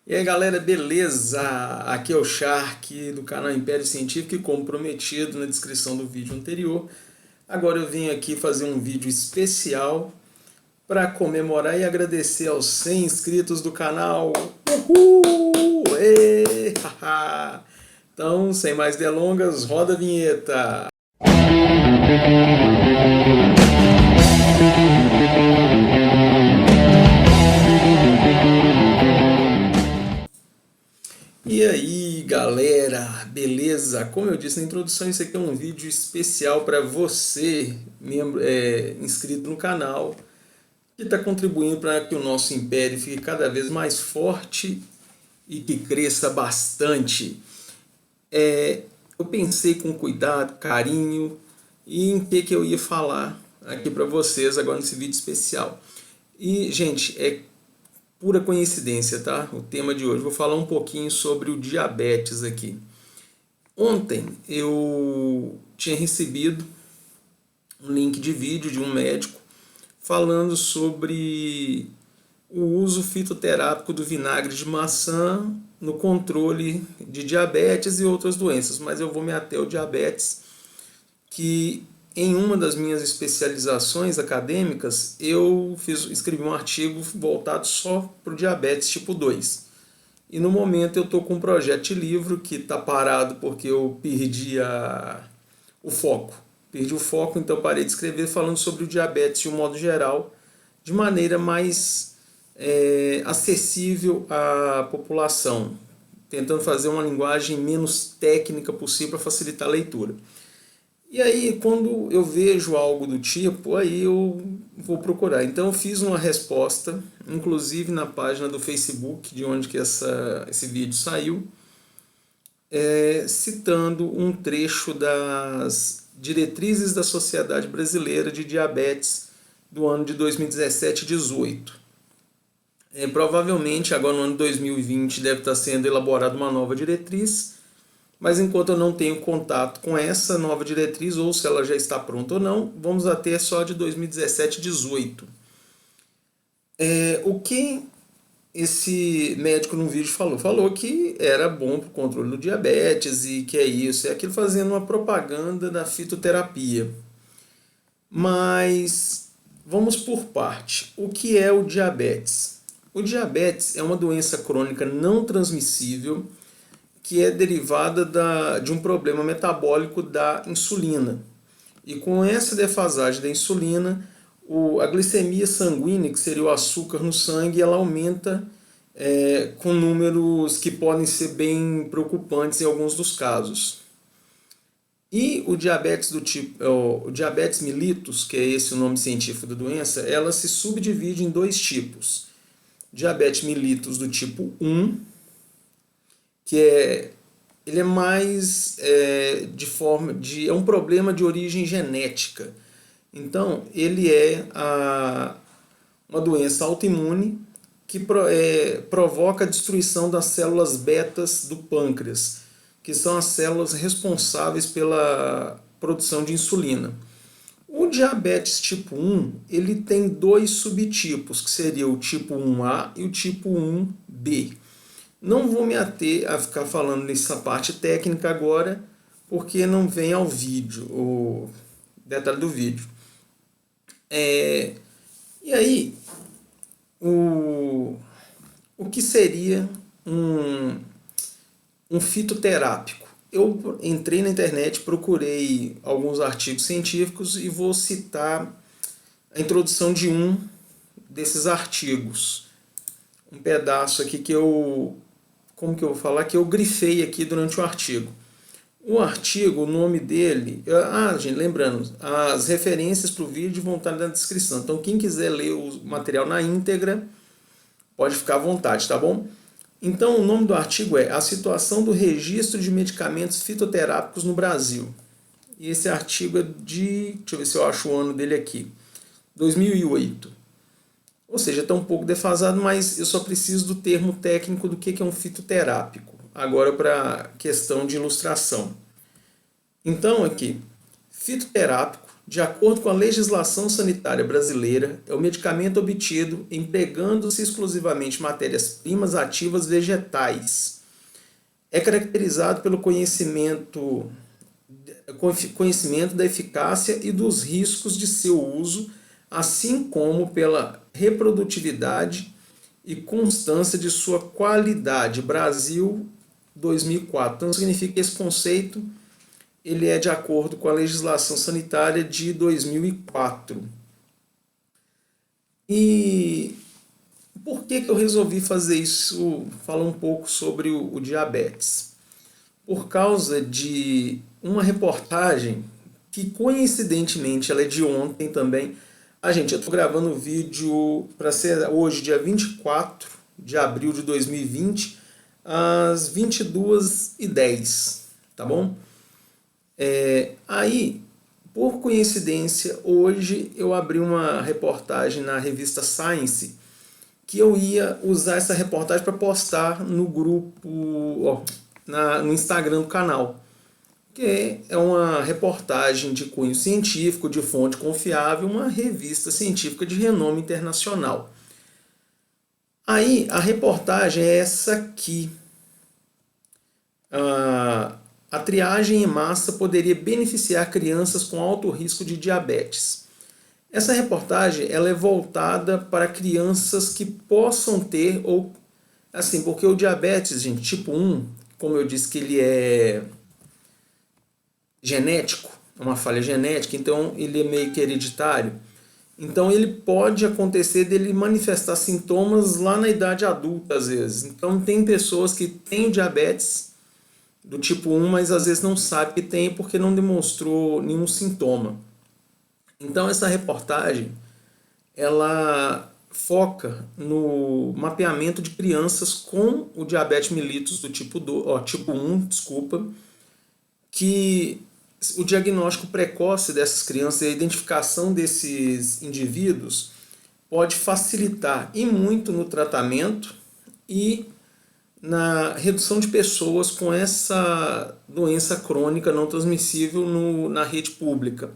E aí galera, beleza? Aqui é o Shark do canal Império Científico e como prometido na descrição do vídeo anterior, agora eu vim aqui fazer um vídeo especial para comemorar e agradecer aos 100 inscritos do canal. Uhul! Ê! Haha! Então, sem mais delongas, roda a vinheta! E aí galera, beleza? Como eu disse na introdução, esse aqui é um vídeo especial para você, inscrito no canal, que está contribuindo para que o nosso império fique cada vez mais forte e que cresça bastante. Eu pensei com cuidado, carinho, e em que eu ia falar aqui para vocês agora nesse vídeo especial. E, gente, é pura coincidência, tá? O tema de hoje. Vou falar um pouquinho sobre o diabetes aqui. Ontem eu tinha recebido um link de vídeo de um médico falando sobre o uso fitoterápico do vinagre de maçã no controle de diabetes e outras doenças, mas eu vou me ater ao diabetes, que em uma das minhas especializações acadêmicas eu escrevi um artigo voltado só para o diabetes tipo 2. E no momento eu estou com um projeto de livro que está parado porque eu perdi o foco. Perdi o foco, então parei de escrever falando sobre o diabetes de um modo geral, de maneira mais acessível à população, tentando fazer uma linguagem menos técnica possível para facilitar a leitura. E aí, quando eu vejo algo do tipo, aí eu vou procurar. Então, eu fiz uma resposta, inclusive na página do Facebook, de onde que esse vídeo saiu, citando um trecho das diretrizes da Sociedade Brasileira de Diabetes do ano de 2017 e 2018. Provavelmente, agora no ano de 2020, deve estar sendo elaborada uma nova diretriz, mas enquanto eu não tenho contato com essa nova diretriz, ou se ela já está pronta ou não, vamos até só de 2017 e 2018. O que esse médico no vídeo falou? Falou que era bom para o controle do diabetes e que é isso, é aquilo, fazendo uma propaganda da fitoterapia. Mas vamos por parte. O que é o diabetes? O diabetes é uma doença crônica não transmissível que é derivada de um problema metabólico da insulina. E com essa defasagem da insulina, a glicemia sanguínea, que seria o açúcar no sangue, ela aumenta com números que podem ser bem preocupantes em alguns dos casos. E o diabetes o diabetes mellitus, que é esse o nome científico da doença, ela se subdivide em dois tipos. Diabetes mellitus do tipo 1, que ele é mais é um problema de origem genética. Então, ele é uma doença autoimune que provoca a destruição das células betas do pâncreas, que são as células responsáveis pela produção de insulina. O diabetes tipo 1, ele tem dois subtipos, que seria o tipo 1A e o tipo 1B. Não vou me ater a ficar falando nessa parte técnica agora, porque não vem ao vídeo, o detalhe do vídeo. E aí, o que seria um fitoterápico? Eu entrei na internet, procurei alguns artigos científicos e vou citar a introdução de um desses artigos. Um pedaço aqui que como que eu vou falar, que eu grifei aqui durante o artigo. O artigo, o nome dele... gente, lembrando, as referências para o vídeo vão estar na descrição. Então, quem quiser ler o material na íntegra, pode ficar à vontade, tá bom? Então, o nome do artigo é A Situação do Registro de Medicamentos Fitoterápicos no Brasil. E esse artigo é de... deixa eu ver se eu acho o ano dele aqui. 2008. Ou seja, está um pouco defasado, mas eu só preciso do termo técnico do que é um fitoterápico. Agora para questão de ilustração. Então aqui, fitoterápico De acordo com a legislação sanitária brasileira, é o medicamento obtido empregando-se exclusivamente matérias-primas ativas vegetais. É caracterizado pelo conhecimento da eficácia e dos riscos de seu uso, assim como pela reprodutividade e constância de sua qualidade. Brasil 2004. Então significa que esse conceito ele é de acordo com a legislação sanitária de 2004. E por que eu resolvi fazer isso, falar um pouco sobre o diabetes? Por causa de uma reportagem que coincidentemente ela é de ontem também. Eu estou gravando o vídeo para ser hoje, dia 24 de abril de 2020, às 22h10, tá bom? Aí, por coincidência, hoje eu abri uma reportagem na revista Science que eu ia usar essa reportagem para postar no grupo, no Instagram do canal, que é uma reportagem de cunho científico, de fonte confiável, uma revista científica de renome internacional. Aí, a reportagem é essa aqui. A triagem em massa poderia beneficiar crianças com alto risco de diabetes. Essa reportagem ela é voltada para crianças que possam ter, ou assim, porque o diabetes, gente, tipo 1, como eu disse que ele é genético, é uma falha genética, então ele é meio que hereditário. Então ele pode acontecer dele manifestar sintomas lá na idade adulta às vezes. Então tem pessoas que têm diabetes do tipo 1, mas às vezes não sabe que tem porque não demonstrou nenhum sintoma. Então essa reportagem ela foca no mapeamento de crianças com o diabetes mellitus do tipo 1, que o diagnóstico precoce dessas crianças e a identificação desses indivíduos pode facilitar e muito no tratamento e na redução de pessoas com essa doença crônica não transmissível na rede pública.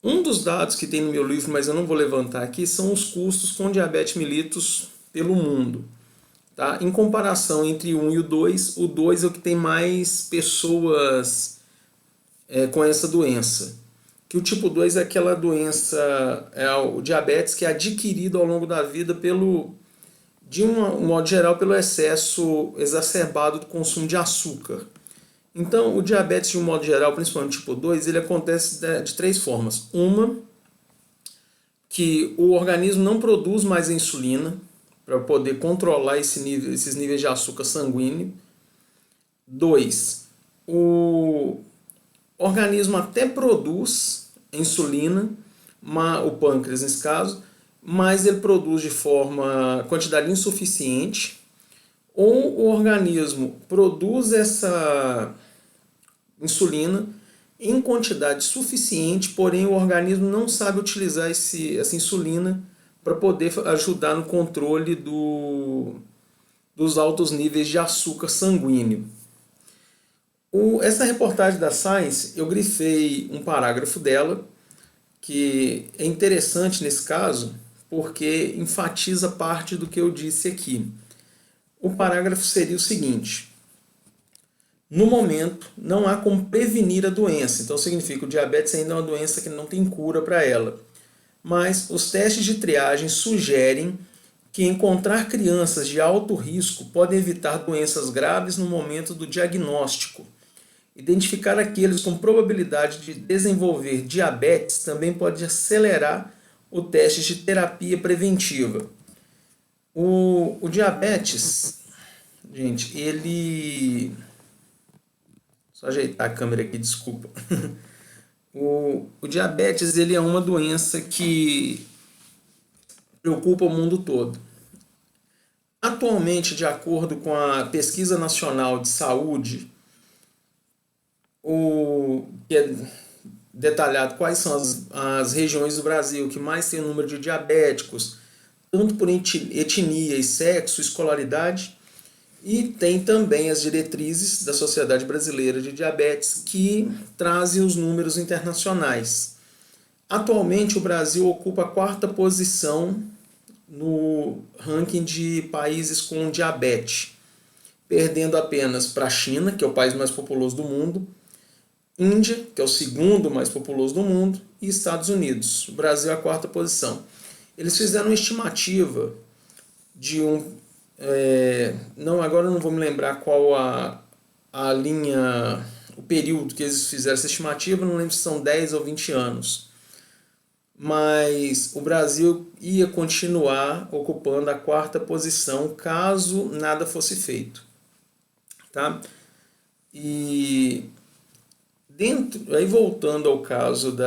Um dos dados que tem no meu livro, mas eu não vou levantar aqui, são os custos com diabetes mellitus pelo mundo. Tá? Em comparação entre o 1 e o 2 é o que tem mais pessoas com essa doença. Que o tipo 2 é aquela doença, é o diabetes que é adquirido ao longo da vida de um modo geral, pelo excesso exacerbado do consumo de açúcar. Então, o diabetes, de um modo geral, principalmente tipo 2, ele acontece de 3 formas. Uma, que o organismo não produz mais a insulina para poder controlar esses níveis de açúcar sanguíneo. 2, o organismo até produz insulina, o pâncreas nesse caso, mas ele produz de quantidade insuficiente, ou o organismo produz essa insulina em quantidade suficiente, porém o organismo não sabe utilizar essa insulina para poder ajudar no controle dos altos níveis de açúcar sanguíneo. Essa reportagem da Science, eu grifei um parágrafo dela, que é interessante nesse caso, porque enfatiza parte do que eu disse aqui. O parágrafo seria o seguinte: no momento, não há como prevenir a doença. Então significa que o diabetes ainda é uma doença que não tem cura para ela. Mas os testes de triagem sugerem que encontrar crianças de alto risco pode evitar doenças graves no momento do diagnóstico. Identificar aqueles com probabilidade de desenvolver diabetes também pode acelerar o teste de terapia preventiva. O diabetes, gente, ele... Só ajeitar a câmera aqui, desculpa. O diabetes ele é uma doença que preocupa o mundo todo. Atualmente, de acordo com a Pesquisa Nacional de Saúde, que é detalhado quais são as regiões do Brasil que mais tem o número de diabéticos, tanto por etnia e sexo, escolaridade, e tem também as diretrizes da Sociedade Brasileira de Diabetes que trazem os números internacionais. Atualmente o Brasil ocupa a quarta posição no ranking de países com diabetes, perdendo apenas para a China, que é o país mais populoso do mundo, Índia, que é o segundo mais populoso do mundo, e Estados Unidos. O Brasil é a quarta posição. Eles fizeram uma estimativa de agora eu não vou me lembrar qual a linha, o período que eles fizeram essa estimativa, não lembro se são 10 ou 20 anos. Mas o Brasil ia continuar ocupando a quarta posição caso nada fosse feito. Tá? E aí voltando ao caso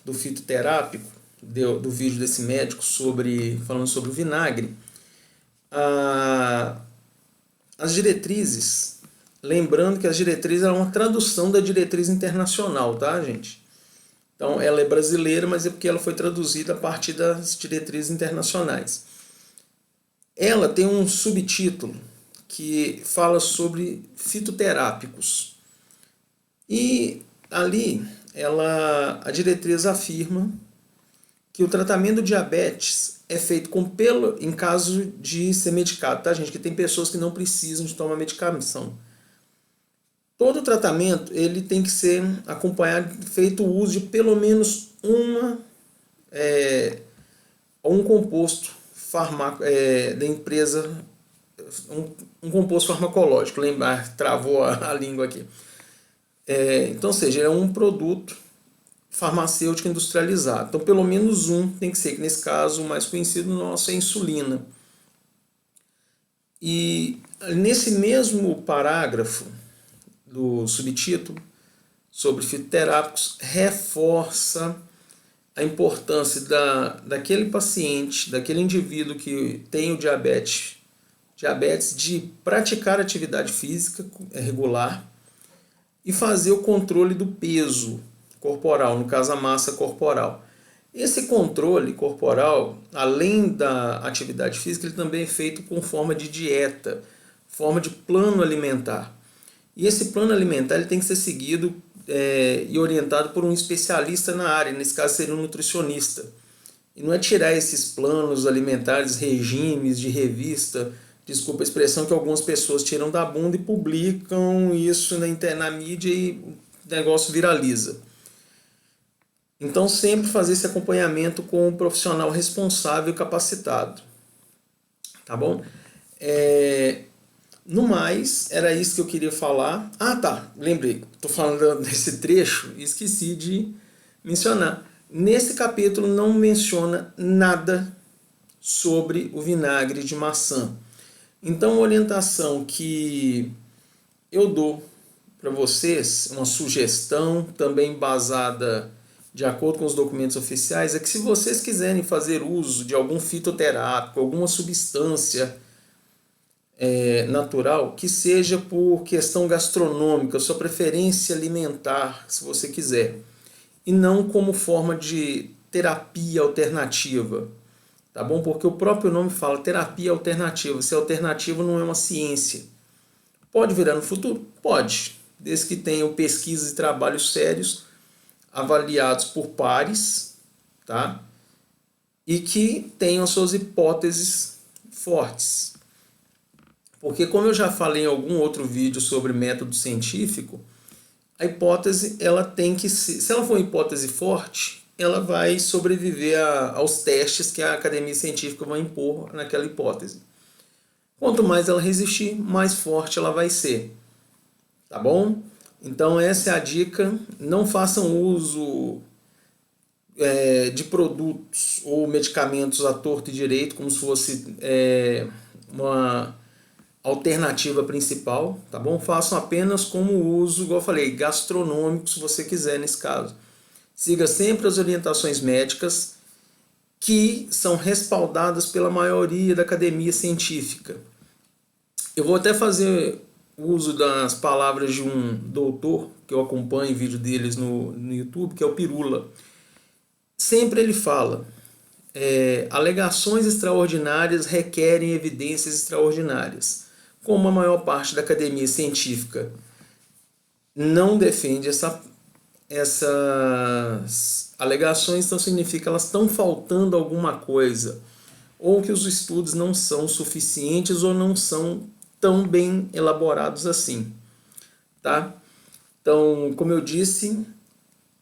do fitoterápico, do vídeo desse médico falando sobre o vinagre, as diretrizes, lembrando que as diretrizes é uma tradução da diretriz internacional, tá, gente? Então ela é brasileira, mas é porque ela foi traduzida a partir das diretrizes internacionais. Ela tem um subtítulo que fala sobre fitoterápicos. E ali a diretriz afirma que o tratamento do diabetes é feito com pelo em caso de ser medicado, tá, gente? Que tem pessoas que não precisam de tomar medicação. Todo tratamento ele tem que ser acompanhado, feito o uso de pelo menos um composto da empresa, um composto farmacológico. Lembrar, travou a língua aqui. Então, ou seja, é um produto farmacêutico industrializado. Então, pelo menos um tem que ser, que nesse caso o mais conhecido nosso é a insulina. E nesse mesmo parágrafo do subtítulo sobre fitoterápicos, reforça a importância daquele paciente, daquele indivíduo que tem o diabetes, de praticar atividade física regular e fazer o controle do peso corporal, no caso a massa corporal. Esse controle corporal, além da atividade física, ele também é feito com forma de dieta, forma de plano alimentar. E esse plano alimentar ele tem que ser seguido e orientado por um especialista na área, nesse caso seria um nutricionista. E não é tirar esses planos alimentares, regimes de revista, desculpa a expressão, que algumas pessoas tiram da bunda e publicam isso na mídia e o negócio viraliza. Então sempre fazer esse acompanhamento com um profissional responsável e capacitado. Tá bom? No mais, era isso que eu queria falar. Ah, tá, lembrei. Estou falando desse trecho e esqueci de mencionar. Nesse capítulo não menciona nada sobre o vinagre de maçã. Então, a orientação que eu dou para vocês, uma sugestão também basada de acordo com os documentos oficiais, é que se vocês quiserem fazer uso de algum fitoterápico, alguma substância natural, que seja por questão gastronômica, sua preferência alimentar, se você quiser, e não como forma de terapia alternativa, tá bom? Porque o próprio nome fala terapia alternativa, se a alternativa não é uma ciência. Pode virar no futuro? Pode, desde que tenham pesquisas e trabalhos sérios avaliados por pares, tá? E que tenham suas hipóteses fortes. Porque como eu já falei em algum outro vídeo sobre método científico, a hipótese ela tem que ser, se ela for uma hipótese forte, ela vai sobreviver aos testes que a academia científica vai impor naquela hipótese. Quanto mais ela resistir, mais forte ela vai ser. Tá bom? Então essa é a dica. Não façam uso de produtos ou medicamentos à torto e direito, como se fosse uma alternativa principal, tá bom? Façam apenas como uso, igual eu falei, gastronômico, se você quiser nesse caso. Siga sempre as orientações médicas que são respaldadas pela maioria da academia científica. Eu vou até fazer uso das palavras de um doutor que eu acompanho em vídeo deles no YouTube, que é o Pirula. Sempre ele fala: alegações extraordinárias requerem evidências extraordinárias. Como a maior parte da academia científica não defende essas alegações, então significa que elas estão faltando alguma coisa, ou que os estudos não são suficientes ou não são tão bem elaborados assim, tá? Então, como eu disse,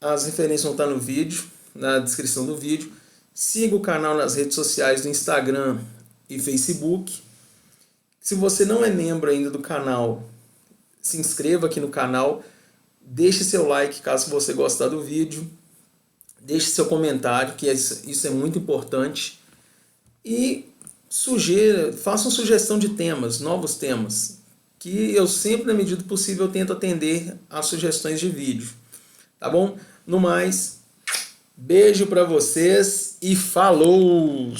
as referências vão estar no vídeo, na descrição do vídeo. Siga o canal nas redes sociais do Instagram e Facebook. Se você não é membro ainda do canal, se inscreva aqui no canal, deixe seu like caso você gostar do vídeo, deixe seu comentário, que isso é muito importante, e faça uma sugestão de temas, novos temas, que eu sempre, na medida do possível, tento atender às sugestões de vídeo, tá bom? No mais, beijo pra vocês e falou!